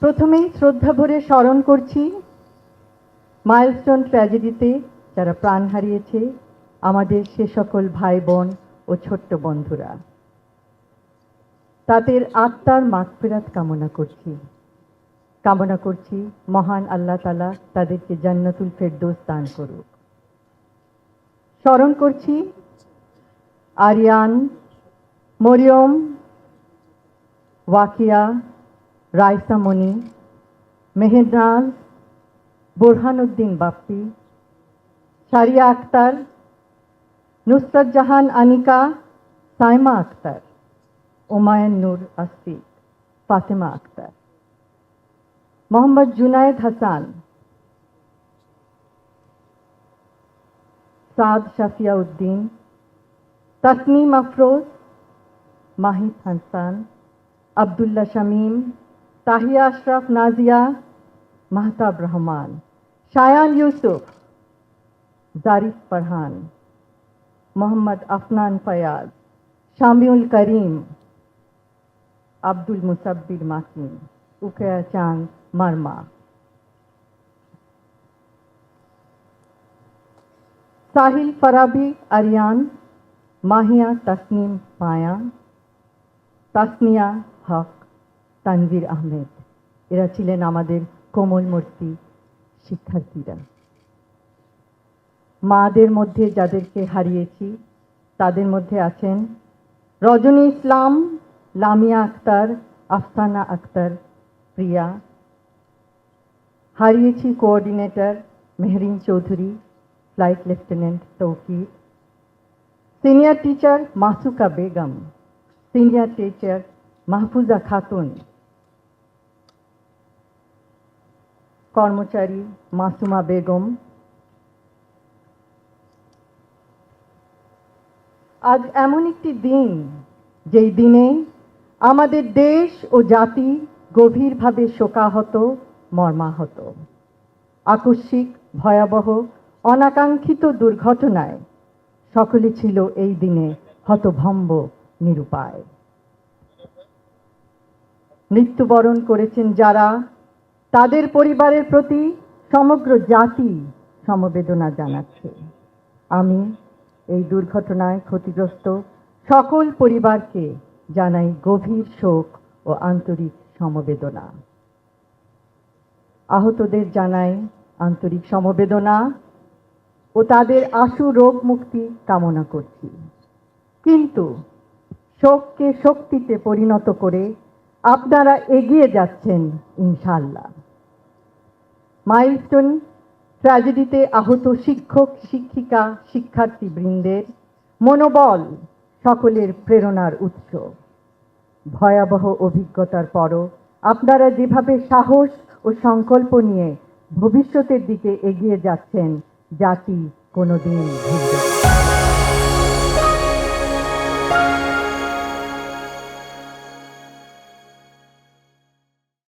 প্রথমেই শ্রদ্ধা ভরে স্মরণ করছি মাইলস্টোন ট্র্যাজেডিতে যারা প্রাণ হারিয়েছে আমাদের সে সকল ভাই বোন ও ছোট্ট বন্ধুরা। তাদের আত্মার মাগফিরাত কামনা করছি মহান আল্লাহ তাআলা তাদেরকে জান্নাতুল ফেরদৌস দান করুক। স্মরণ করছি আরিয়ান, মরিয়ম, ওয়াকিয়া, রাইসা মনি, মেহেরনাজ, বোরহানুদ্দিন বাপ্পি, সারিয়া আক্তার, নুসরাত জাহান আনিকা, সাইমা আক্তার, ওমায়ন নূর আসফিক, ফাতেমা আক্তার, মোহাম্মদ জুনায়েদ হাসান, সাদ শাফিয়া উদ্দিন, তাসনিম আফরোজ, মাহিদ হাসান, আব্দুল্লাহ শামীম, তাহিয়া আশরাফ নাজিয়া, মাহতাব রহমান, শায়ান ইউসুফ, জারিফ ফারহান, মোহাম্মদ আফনান ফয়াজ, শামিউল করিম, আব্দুল মুসাব্বির মাকিন, উকেয়া চাং মারমা, সাহিল ফরাবি আরিয়ান, মাহিয়া তাসনিম মায়া, তাসনিয়া হক, তানভীর আহমেদ। এরা ছিলেন আমাদের কোমলমূর্তি শিক্ষার্থীরা। মাদের মধ্যে যাদেরকে হারিয়েছি তাদের মধ্যে আছেন রজনী ইসলাম, লামিয়া আক্তার, আফসানা আক্তার, প্রিয়া। হারিয়েছি coordinator Mehrin Chowdhury, flight lieutenant Taukir, senior teacher Masuka Begum, senior teacher Mahfuza Khatun, কর্মচারী মাসুমা বেগম। আজ এমন একটি দিন যেই দিনে আমাদের দেশ ও জাতি গভীরভাবে শোকাহত, মর্মাহত। আকস্মিক ভয়াবহ অনাকাঙ্ক্ষিত দুর্ঘটনায় সকলে ছিল এই দিনে হতভম্ব, নিরুপায়। মৃত্যুবরণ করেছেন যারা, তাদের পরিবারের প্রতি সমগ্র জাতি সমবেদনা জানাচ্ছে। আমি এই দুর্ঘটনায় ক্ষতিগ্রস্ত সকল পরিবারকে জানাই গভীর শোক ও আন্তরিক সমবেদনা। আহতদের জানাই আন্তরিক সমবেদনা ও তাদের আশু রোগ মুক্তি কামনা করছি। কিন্তু শোককে শক্তিতে পরিণত করে আপনারা এগিয়ে যাচ্ছেন ইনশাআল্লাহ। মাইলস্টোন ট্র্যাজেডিতে আহত শিক্ষক, শিক্ষিকা, শিক্ষার্থী বৃন্দের মনোবল সকলের প্রেরণার উৎস। ভয়াবহ অভিজ্ঞতার পরও আপনারা যেভাবে সাহস ও সংকল্প নিয়ে ভবিষ্যতের দিকে এগিয়ে যাচ্ছেন, জাতি কোনোদিন ভুলবে না।